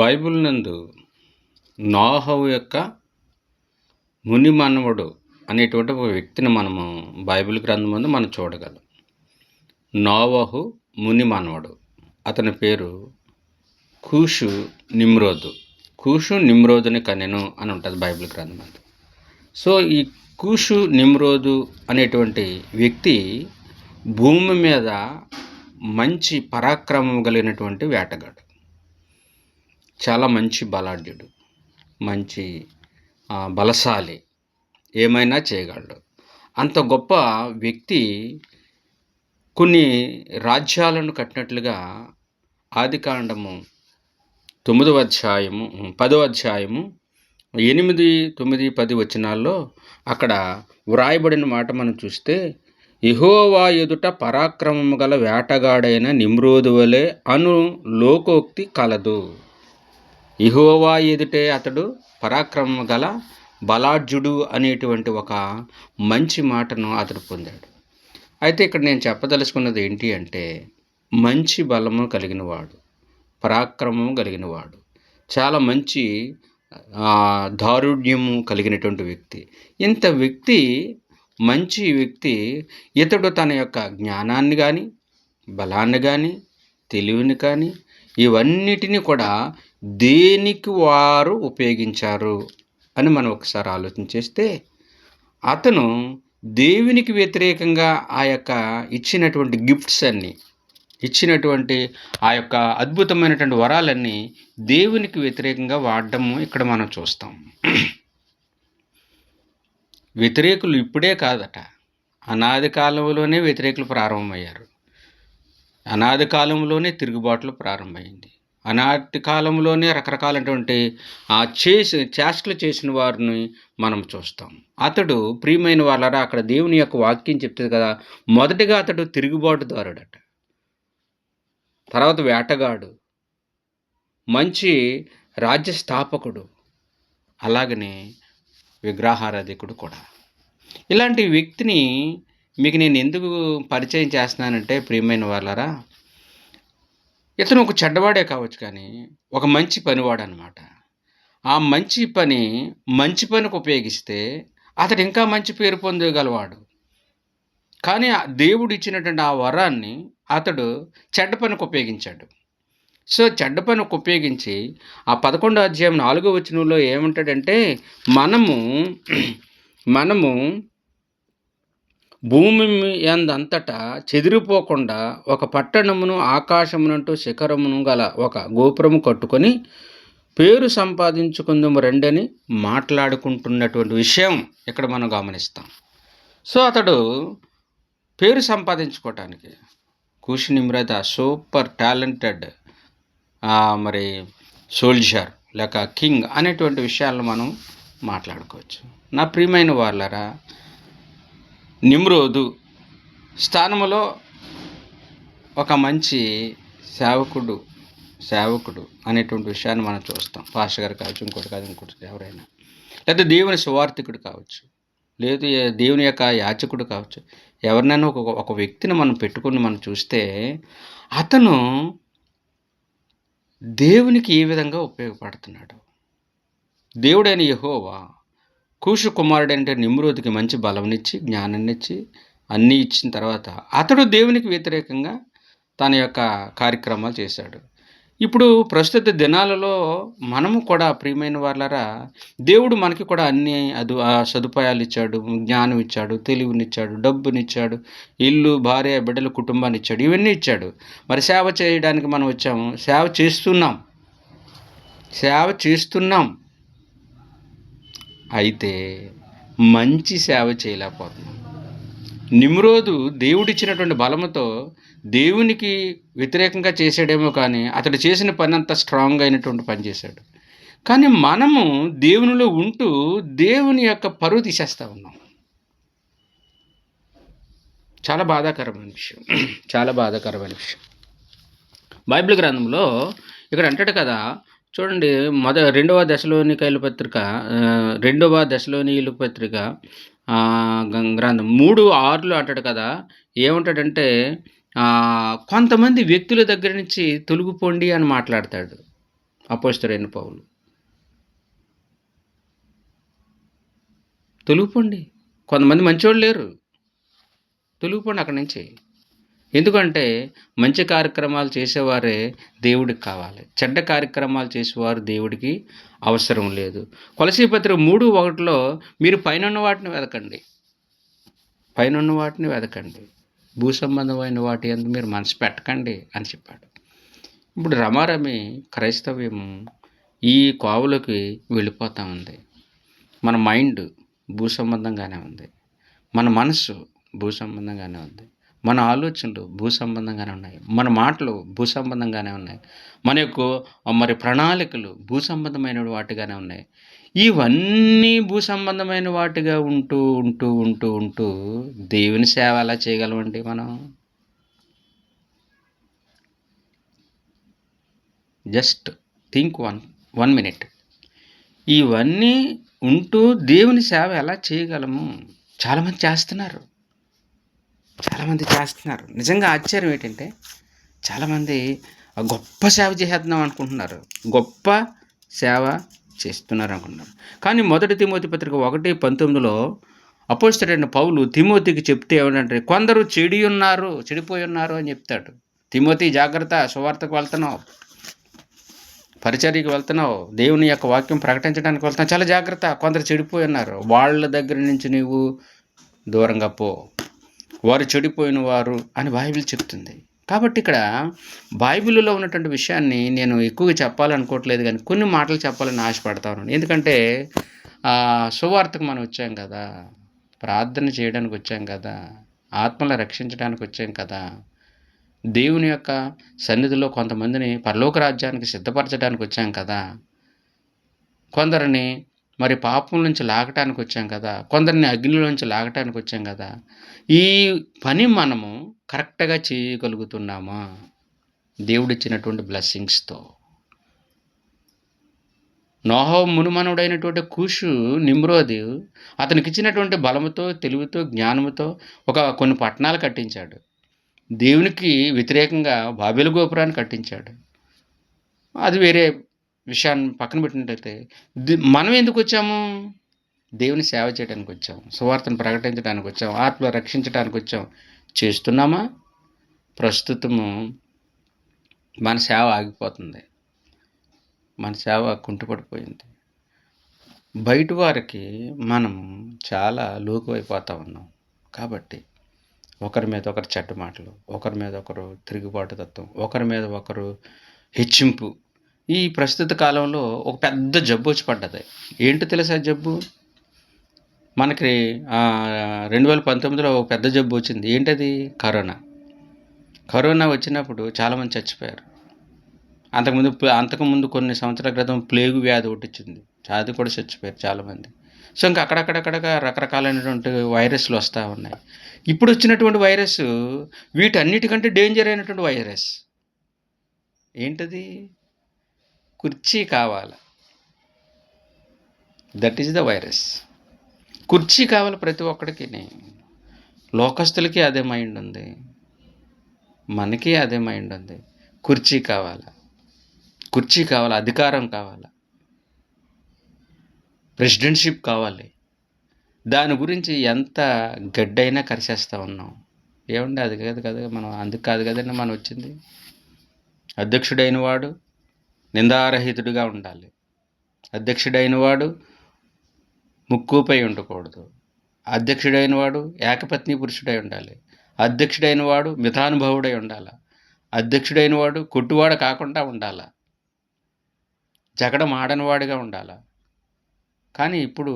Bible నందు నోహవు యొక్క ముని మనవడు అనేటువంటి ఒక వ్యక్తిని మనము బైబిల్ గ్రంథం ముందు మనం చూడగలం. నోవహు ముని మనవడు. అతని పేరు కూషు నిమ్రోదు. కూషు నిమ్రోదుని కనెను అని ఉంటుంది బైబిల్ గ్రంథం అందు. సో ఈ కూషు నిమ్రోదు అనేటువంటి వ్యక్తి భూమి మీద మంచి పరాక్రమం కలిగినటువంటి వేటగాడు. చాలా మంచి బలాఢ్యుడు, మంచి బలశాలి, ఏమైనా చేయగలడు. అంత గొప్ప వ్యక్తి కొన్ని రాజ్యాలను కట్టినట్లుగా ఆదికాండము 9వ అధ్యాయము 10వ అధ్యాయము 8, 9, 10 వచనాల్లో అక్కడ వ్రాయబడిన మాట మనం చూస్తే, యెహోవా ఎదుట పరాక్రమము గల వేటగాడైన నిమ్రోదు వలె అను లోకోక్తి కలదు. యెహోవా ఎదుటే అతడు పరాక్రమము గల బలాఢ్యుడు అనేటువంటి ఒక మంచి మాటను అతడు పొందాడు. అయితే ఇక్కడ నేను చెప్పదలుచుకున్నది ఏంటి అంటే, మంచి బలము కలిగినవాడు, పరాక్రమము కలిగినవాడు, చాలా మంచి దారుఢ్యము కలిగినటువంటి వ్యక్తి. ఇంత వ్యక్తి, మంచి వ్యక్తి, ఇతడు తన యొక్క జ్ఞానాన్ని కానీ, బలాన్ని కానీ, తెలివిని కానీ, ఇవన్నిటినీ కూడా దేనికి వారు ఉపయోగించారు అని మనం ఒకసారి ఆలోచన చేస్తే, అతను దేవునికి వ్యతిరేకంగా ఆ యొక్క ఇచ్చినటువంటి గిఫ్ట్స్ అన్నీ, ఇచ్చినటువంటి ఆ యొక్క అద్భుతమైనటువంటి వరాలన్నీ దేవునికి వ్యతిరేకంగా వాడడము ఇక్కడ మనం చూస్తాం. వ్యతిరేకులు ఇప్పుడే కాదట, అనాది కాలంలోనే వ్యతిరేకులు ప్రారంభమయ్యారు. అనాది కాలంలోనే తిరుగుబాట్లు ప్రారంభమైంది. అనాటి కాలంలోనే రకరకాలైనటువంటి చేష్టలు చేసిన వారిని మనం చూస్తాం. అతడు ప్రియమైన వాళ్ళరా, అక్కడ దేవుని యొక్క వాక్యం చెప్తుంది కదా, మొదటిగా అతడు తిరుగుబాటుదారుడట, తర్వాత వేటగాడు, మంచి రాజ్య స్థాపకుడు, అలాగనే విగ్రహారాధికుడు కూడా. ఇలాంటి వ్యక్తిని మీకు నేను ఎందుకు పరిచయం చేస్తున్నానంటే, ప్రియమైన వాళ్ళరా, ఇతను ఒక చెడ్డవాడే కావచ్చు, కానీ ఒక మంచి పనివాడు అనమాట. ఆ మంచి పనికి ఉపయోగిస్తే అతడు ఇంకా మంచి పేరు పొందగలవాడు. కానీ దేవుడు ఇచ్చినటువంటి ఆ వరాన్ని అతడు చెడ్డ పనికి ఉపయోగించాడు. సో చెడ్డ పనికి ఉపయోగించి ఆ 11వ అధ్యాయం 4వ వచనంలో ఏమంటాడంటే, మనము భూమి యందంతటా చెదిరిపోకుండా ఒక పట్టణమును ఆకాశమునంటూ శిఖరమును గల ఒక గోపురము కట్టుకొని పేరు సంపాదించుకుందాము రండని మాట్లాడుకుంటున్నటువంటి విషయం ఇక్కడ మనం గమనిస్తాం. సో అతడు పేరు సంపాదించుకోవటానికి కూషు నిమ్రోదు సూపర్ టాలెంటెడ్ సోల్జర్ లేక కింగ్ అనేటువంటి విషయాలను మనం మాట్లాడుకోవచ్చు. నా ప్రియమైన వాళ్ళరా, నిమ్రోదు స్థానములో ఒక మంచి సేవకుడు అనేటువంటి విషయాన్ని మనం చూస్తాం. పాస్టర్ గారు కావచ్చు, ఇంకోటి ఎవరైనా, లేదా దేవుని సువార్థికుడు కావచ్చు, లేదు దేవుని యొక్క యాచకుడు కావచ్చు, ఎవరినైనా ఒక వ్యక్తిని మనం పెట్టుకుని మనం చూస్తే, అతను దేవునికి ఏ విధంగా ఉపయోగపడుతున్నాడు. దేవుడైన యెహోవా కూషు కుమారుడంటే నిమ్రోదుకి మంచి బలంనిచ్చి, జ్ఞానాన్నిచ్చి, అన్నీ ఇచ్చిన తర్వాత అతడు దేవునికి వ్యతిరేకంగా తన యొక్క కార్యక్రమాలు చేశాడు. ఇప్పుడు ప్రస్తుత దినాలలో మనము కూడా ప్రియమైన వాళ్ళరా, దేవుడు మనకి కూడా అన్ని సదుపాయాలు ఇచ్చాడు, జ్ఞానం ఇచ్చాడు, తెలివినిచ్చాడు, డబ్బునిచ్చాడు, ఇల్లు, భార్య, బిడ్డలు, కుటుంబాన్ని ఇచ్చాడు, ఇవన్నీ ఇచ్చాడు. మరి సేవ చేయడానికి మనం వచ్చాము, సేవ చేస్తున్నాం. అయితే మంచి సేవ చేయలేకపోతున్నాం. నిమ్రోదు దేవుడిచ్చినటువంటి బలముతో దేవునికి వ్యతిరేకంగా చేసాడేమో, కానీ అతడు చేసిన పని అంతా స్ట్రాంగ్ అయినటువంటి పని చేశాడు. కానీ మనము దేవునిలో ఉంటూ దేవుని యొక్క పరువు తీసేస్తూ ఉన్నాం. చాలా బాధాకరమైన విషయం. బైబిల్ గ్రంథంలో ఇక్కడ అంటాడు కదా, చూడండి, 2వ దశలోనికైల పత్రిక గ్రంథం 3:6 అంటాడు కదా, ఏమంటాడంటే, కొంతమంది వ్యక్తుల దగ్గర నుంచి తొలగిపోండి అని మాట్లాడతాడు. అపోస్తలుడైన పౌలు. తొలగిపోండి. కొంతమంది మంచోళ్ళు లేరు. తొలగిపోండి అక్కడి నుంచి. ఎందుకంటే మంచి కార్యక్రమాలు చేసేవారే దేవుడికి కావాలి. చెడ్డ కార్యక్రమాలు చేసేవారు దేవుడికి అవసరం లేదు. కొలసీ పత్రిక 3:1 మీరు పైనున్న వాటిని వెదకండి. పైనున్న వాటిని వెదకండి. భూ సంబంధమైన వాటి యందు మీరు మనసు పెట్టకండి అని చెప్పాడు. ఇప్పుడు రమారమి క్రైస్తవ్యం ఈ కోవలోకి వెళ్ళిపోతా ఉంది. మన మైండ్ భూ సంబంధంగానే ఉంది. మన మనసు భూ సంబంధంగానే ఉంది. మన ఆలోచనలు భూ సంబంధంగానే ఉన్నాయి. మన మాటలు భూ సంబంధంగానే ఉన్నాయి. మన యొక్క మరి ప్రణాళికలు భూ సంబంధమైన వాటిగానే ఉన్నాయి. ఇవన్నీ భూ సంబంధమైన వాటిగా ఉంటూ ఉంటూ ఉంటూ ఉంటూ దేవుని సేవ ఎలా చేయగలమండి మనం? Just think one minute. ఇవన్నీ ఉంటూ దేవుని సేవ ఎలా చేయగలము? చాలామంది చేస్తున్నారు. నిజంగా ఆశ్చర్యం ఏంటంటే చాలామంది గొప్ప సేవ చేసేద్దాం అనుకుంటున్నారు. గొప్ప సేవ చేస్తున్నారు అనుకుంటున్నారు. కానీ 1 తిమోతి పత్రిక 1:19 అపోస్తలుడైన పౌలు తిమోతికి చెప్తే ఏమంటే, కొందరు చెడిపోయి ఉన్నారు అని చెప్తాడు. తిమోతి జాగ్రత్త, సువార్తకు వెళ్తున్నావు, పరిచర్యకు వెళ్తున్నావు, దేవుని యొక్క వాక్యం ప్రకటించడానికి వెళ్తున్నావు, చాలా జాగ్రత్త, కొందరు చెడిపోయి ఉన్నారు. వాళ్ళ దగ్గర నుంచి నీవు దూరంగా పో, వారు చెడిపోయిన వారు అని బైబిల్ చెప్తుంది. కాబట్టి ఇక్కడ బైబిల్లో ఉన్నటువంటి విషయాన్ని నేను ఎక్కువగా చెప్పాలనుకోవట్లేదు, కానీ కొన్ని మాటలు చెప్పాలని ఆశపడతా ఉన్నాను. ఎందుకంటే సువార్తకు మనం వచ్చాం కదా, ప్రార్థన చేయడానికి వచ్చాం కదా, ఆత్మలను రక్షించడానికి వచ్చాం కదా, దేవుని యొక్క సన్నిధిలో కొంతమందిని పరలోక రాజ్యానికి సిద్ధపరచడానికి వచ్చాం కదా, కొందరిని మరి పాపం నుంచి లాగటానికి వచ్చాం కదా, కొందరిని అగ్నిలోంచి లాగటానికి వచ్చాం కదా. ఈ పని మనము కరెక్ట్గా చేయగలుగుతున్నామా దేవుడిచ్చినటువంటి బ్లెస్సింగ్స్తో? నోహో మునుమనుడైనటువంటి కూషు నిమ్రోదు అతనికి ఇచ్చినటువంటి బలముతో, తెలివితో, జ్ఞానముతో కొన్ని పట్టణాలు కట్టించాడు. దేవునికి వ్యతిరేకంగా బాబెలు గోపురాన్ని కట్టించాడు. అది వేరే విషయాన్ని పక్కన పెట్టినట్లయితే మనం ఎందుకు వచ్చాము? దేవుని సేవ చేయడానికి వచ్చాం, సువార్తను ప్రకటించడానికి వచ్చాం, ఆత్మలు రక్షించడానికి వచ్చాం. చేస్తున్నామా? ప్రస్తుతము మన సేవ ఆగిపోతుంది. మన సేవ కుంటుపడిపోయింది. బయట వారికి మనం చాలా లోకువైపోతూ ఉన్నాం. కాబట్టి ఒకరి మీద ఒకరు చెడ్డ మాటలు, ఒకరి మీద ఒకరు తిరుగుబాటు తత్వం, ఒకరి మీద ఒకరు హెచ్చింపు. ఈ ప్రస్తుత కాలంలో ఒక పెద్ద జబ్బు వచ్చి పడ్డది. ఏంటో తెలుసా జబ్బు? మనకి 2019లో ఒక పెద్ద జబ్బు వచ్చింది. ఏంటది? కరోనా వచ్చినప్పుడు చాలామంది చచ్చిపోయారు. అంతకుముందు కొన్ని సంవత్సరాల క్రితం ప్లేగు వ్యాధి ఒకటి వచ్చింది. అది కూడా చచ్చిపోయారు చాలామంది. సో ఇంకా అక్కడక్కడ రకరకాలైనటువంటి వైరస్లు వస్తూ ఉన్నాయి. ఇప్పుడు వచ్చినటువంటి వైరస్ వీటన్నిటికంటే డేంజర్ అయినటువంటి వైరస్ ఏంటది? కుర్చీ కావాలి. That is the virus. కుర్చీ కావాలి ప్రతి ఒక్కడికి. లోకస్తులకి అదే మైండ్ ఉంది, మనకి అదే మైండ్ ఉంది. కుర్చీ కావాలి, అధికారం కావాలి, ప్రెసిడెంట్షిప్ కావాలి. దాని గురించి ఎంత గడ్డైనా కరిచేస్తూ ఉన్నాం. ఏమండి? అది కాదు కదా మనం, అందుకు కాదు కదండి మనం వచ్చింది. అధ్యక్షుడైన వాడు నిందారహితుడిగా ఉండాలి. అధ్యక్షుడైన వాడు ముక్కుపై ఉండకూడదు. అధ్యక్షుడైన వాడు ఏకపత్ని పురుషుడై ఉండాలి. అధ్యక్షుడైన వాడు మితానుభవుడై ఉండాలి. అధ్యక్షుడైన వాడు కొట్టువాడు కాకుండా ఉండాలి. జగడం ఆడనివాడిగా ఉండాలి. కానీ ఇప్పుడు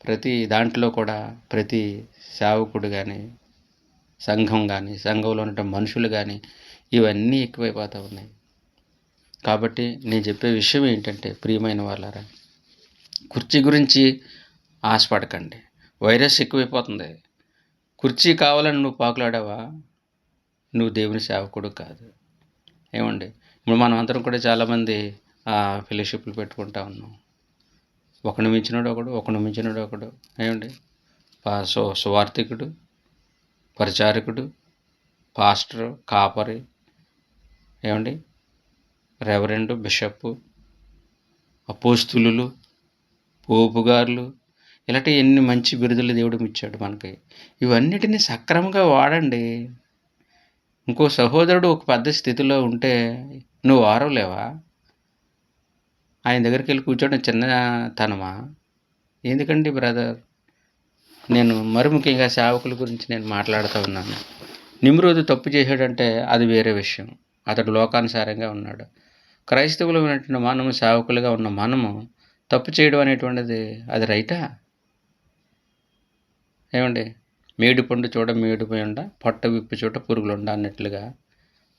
ప్రతి దాంట్లో కూడా ప్రతి సేవకుడు కానీ, సంఘం కానీ, సంఘంలో ఉన్న మనుషులు కానీ ఇవన్నీ ఎక్కువైపోతూ ఉన్నాయి. కాబట్టి నేను చెప్పే విషయం ఏంటంటే, ప్రియమైన వాళ్ళారా, కుర్చీ గురించి ఆశపడకండి. వైరస్ ఎక్కువైపోతుంది. కుర్చీ కావాలని నువ్వు పాకులాడావా, నువ్వు దేవుని సేవకుడు కాదు. ఏమండి? ఇప్పుడు మనం అందరం కూడా చాలామంది ఫెలోషిప్లు పెట్టుకుంటా ఉన్నాం. ఒకడు మించినోడు ఒకడు. ఏమండి? సువార్థికుడు, పరిచారకుడు, పాస్టరు, కాపరి, ఏమండి, రెవరెండు, బిషప్పు, అపోస్తులులు, పోపుగారులు, ఇలాంటి ఎన్ని మంచి బిరుదులు దేవుడు ఇచ్చాడు మనకి. ఇవన్నిటిని సక్రమంగా వాడండి. ఇంకో సహోదరుడు ఒక పెద్ద స్థితిలో ఉంటే నువ్వు వారవలేవా? ఆయన దగ్గరికి వెళ్ళి కూర్చోవడం చిన్నతనమా? ఎందుకండి బ్రదర్? నేను మరి ముఖ్యంగా సేవకుల గురించి నేను మాట్లాడుతూ ఉన్నాను. నిమ్రోదు తప్పు చేశాడంటే అది వేరే విషయం. అతడు లోకానుసారంగా ఉన్నాడు. క్రైస్తవులు ఉన్నటువంటి మనము, సేవకులుగా ఉన్న మనము తప్పు చేయడం అనేటువంటిది అది రైటా? ఏమండి? మేడి పండు చూడ మేడిపోయి ఉండ, పొట్ట విప్పి చోట పురుగులుండ అన్నట్లుగా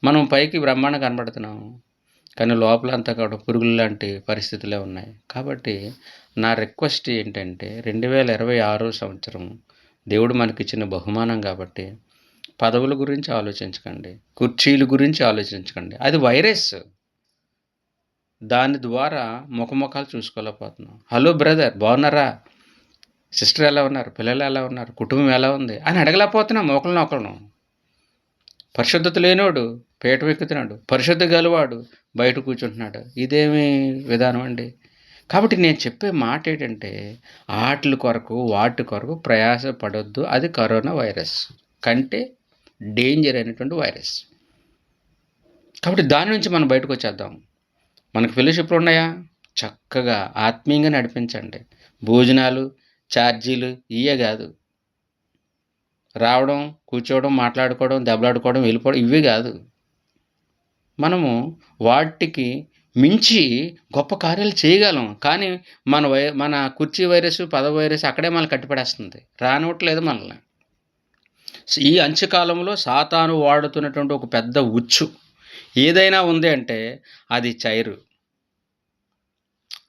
మనం పైకి బ్రహ్మాండం కనబడుతున్నాం, కానీ లోపల అంతా కూడా పురుగులు లాంటి పరిస్థితులే ఉన్నాయి. కాబట్టి నా రిక్వెస్ట్ ఏంటంటే 2026 సంవత్సరం దేవుడు మనకిచ్చిన బహుమానం కాబట్టి పదవుల గురించి ఆలోచించకండి, కుర్చీల గురించి ఆలోచించకండి. అది వైరస్. దాని ద్వారా ముఖముఖాలు చూసుకోలేకపోతున్నాం. హలో బ్రదర్, బాగున్నారా? సిస్టర్ ఎలా ఉన్నారు? పిల్లలు ఎలా ఉన్నారు? కుటుంబం ఎలా ఉంది అని అడగలేకపోతున్నాం ఒకరినొకరు. పరిశుద్ధత లేనోడు పీఠం ఎక్కుతున్నాడు, పరిశుద్ధ గలవాడు బయట కూర్చుంటున్నాడు. ఇదేమి విధానం అండి? కాబట్టి నేను చెప్పే మాట ఏంటంటే వాటి కొరకు ప్రయాసపడొద్దు. అది కరోనా వైరస్ కంటే డేంజర్ అయినటువంటి వైరస్. కాబట్టి దాని నుంచి మనం బయటకు వచ్చేద్దాం. మనకు ఫెలోషిప్లు ఉన్నాయా? చక్కగా ఆత్మీయంగా నడిపించండి. భోజనాలు, ఛార్జీలు ఇవే కాదు. రావడం, కూర్చోవడం, మాట్లాడుకోవడం, దెబ్బలాడుకోవడం, వెళ్ళిపోవడం ఇవే కాదు. మనము వాటికి మించి గొప్ప కార్యాలు చేయగలం. కానీ మన కుర్చీ వైరస్, పదవి వైరస్ అక్కడే మనల్ని కట్టిపడేస్తుంది, రానివ్వట్లేదు మనల్ని. ఈ అంత్యకాలంలో సాతాను వాడుతున్నటువంటి ఒక పెద్ద ఉచ్చు ఏదైనా ఉంది అంటే అది చైరు,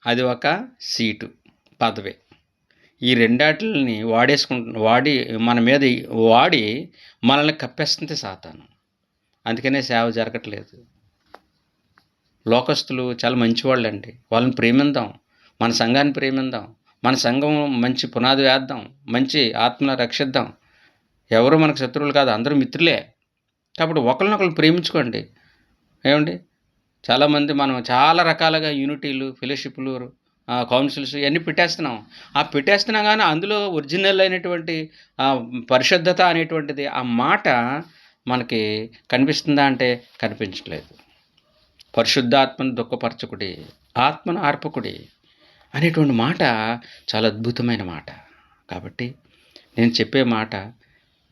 అది ఒక సీటు, పదవి. ఈ రెండాటిని వాడి మన మీద వాడి మనల్ని కప్పేస్తుంది సాతాను. అందుకనే సేవ జరగట్లేదు. లోకస్తులు చాలా మంచివాళ్ళండి, వాళ్ళని ప్రేమిందాం, మన సంఘాన్ని ప్రేమిందాం, మన సంఘం మంచి పునాది వేద్దాం, మంచి ఆత్మను రక్షిద్దాం. ఎవరు మనకు శత్రువులు కాదు, అందరూ మిత్రులే. కాబట్టి ఒకరినొకరు ప్రేమించుకోండి. ఏమండి? చాలామంది మనం చాలా రకాలుగా యూనిటీలు, ఫెలోషిప్లు, కౌన్సిల్స్ ఇవన్నీ పెట్టేస్తున్నాం కానీ అందులో ఒరిజినల్ అయినటువంటి పరిశుద్ధత అనేటువంటిది ఆ మాట మనకి కనిపిస్తుందా అంటే కనిపించట్లేదు. పరిశుద్ధాత్మను దుఃఖపరచకుడి, ఆత్మను ఆర్పకుడి అనేటువంటి మాట చాలా అద్భుతమైన మాట. కాబట్టి నేను చెప్పే మాట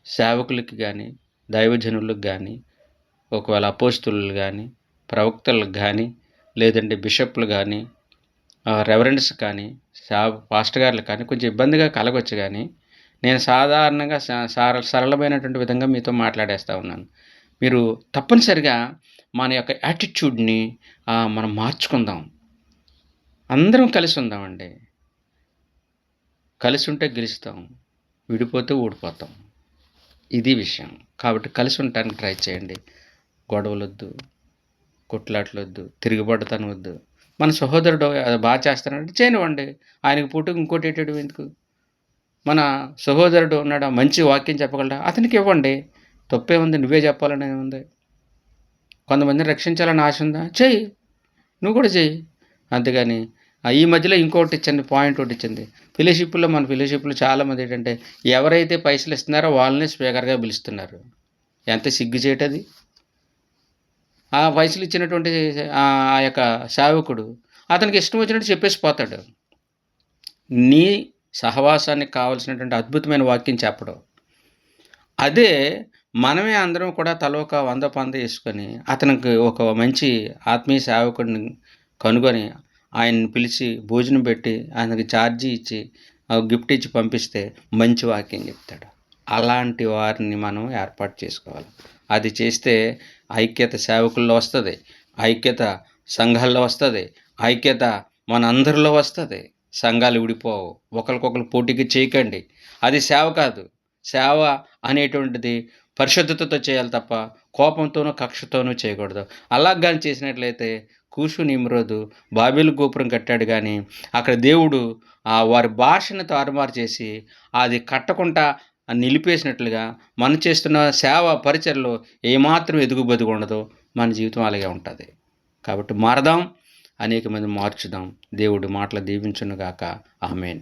సేవకులకి కానీ, దైవజనులకు కానీ, ఒకవేళ అపోస్తులు కానీ, ప్రవక్తలకు కానీ, లేదంటే బిషప్లు కానీ, రెవరెండ్స్ కానీ, పాస్టర్ గారులు కానీ కొంచెం ఇబ్బందిగా కలగవచ్చు. కానీ నేను సాధారణంగా సరళమైనటువంటి విధంగా మీతో మాట్లాడేస్తూ ఉన్నాను. మీరు తప్పనిసరిగా మన యొక్క యాటిట్యూడ్ని మనం మార్చుకుందాం. అందరం కలిసి ఉందామండి. కలిసి ఉంటే గెలుస్తాం, విడిపోతే ఓడిపోతాం. ఇది విషయం. కాబట్టి కలిసి ఉండటానికి ట్రై చేయండి. గొడవలొద్దు, కొట్లాట్లొద్దు, తిరుగుబడతనం వద్దు. మన సహోదరుడు బాగా చేస్తానంటే చేయనివ్వండి, ఆయనకు పూటకు ఇంకోటి వేయడం ఎందుకు? మన సహోదరుడు ఉన్నాడా, మంచి వాక్యం చెప్పగలడా, అతనికి ఇవ్వండి. తప్పే ఉంది, నువ్వే చెప్పాలని ఉంది. కొంతమందిని రక్షించాలని ఆశ ఉందా, చెయ్యి, నువ్వు కూడా చెయ్యి. అంతేగాని ఈ మధ్యలో ఇంకోటి ఇచ్చండి, పాయింట్ ఒకటి ఇచ్చింది. మన ఫెలోషిప్లో చాలామంది ఏంటంటే ఎవరైతే పైసలు ఇస్తున్నారో వాళ్ళని స్పీకర్గా పిలుస్తున్నారు. ఎంత సిగ్గు చేయటది. ఆ పైసలు ఇచ్చినటువంటి ఆ యొక్క సేవకుడు అతనికి ఇష్టం వచ్చినట్టు చెప్పేసి పోతాడు. నీ సహవాసానికి కావాల్సినటువంటి అద్భుతమైన వాక్యం చెప్పడం. అదే మనమే అందరం కూడా తల ఒక 100 వేసుకొని అతనికి ఒక మంచి ఆత్మీయ సేవకుడిని కనుగొని ఆయన్ని పిలిచి భోజనం పెట్టి ఆయనకి ఛార్జీ ఇచ్చి గిఫ్ట్ ఇచ్చి పంపిస్తే మంచి వాక్యం చెప్తాడు. అలాంటి వారిని మనం ఏర్పాటు చేసుకోవాలి. అది చేస్తే ఐక్యత సేవకుల్లో వస్తుంది, ఐక్యత సంఘాల్లో వస్తుంది, ఐక్యత మనందరిలో వస్తుంది. సంఘాలు విడిపోవు. ఒకరికొకరు పోటీకి చేయకండి. అది సేవ కాదు. సేవ అనేటువంటిది పరిశుద్ధతతో చేయాలి తప్ప కోపంతోనూ కక్షతోనూ చేయకూడదు. అలా కానీ చేసినట్లయితే కూషు నిమ్రోదు బాబేలు గోపురం కట్టాడు, కానీ అక్కడ దేవుడు వారి భాషను తారుమారు చేసి అది కట్టకుండా నిలిపేసినట్లుగా మనం చేస్తున్న సేవ పరిచయలో ఏమాత్రం ఎదుగుబడి ఉండదు. మన జీవితం అలాగే ఉంటుంది. కాబట్టి మారదాం, అనేక మంది మార్చుదాం. దేవుడి మాటలు దీవించునుగాక. ఆమేన్.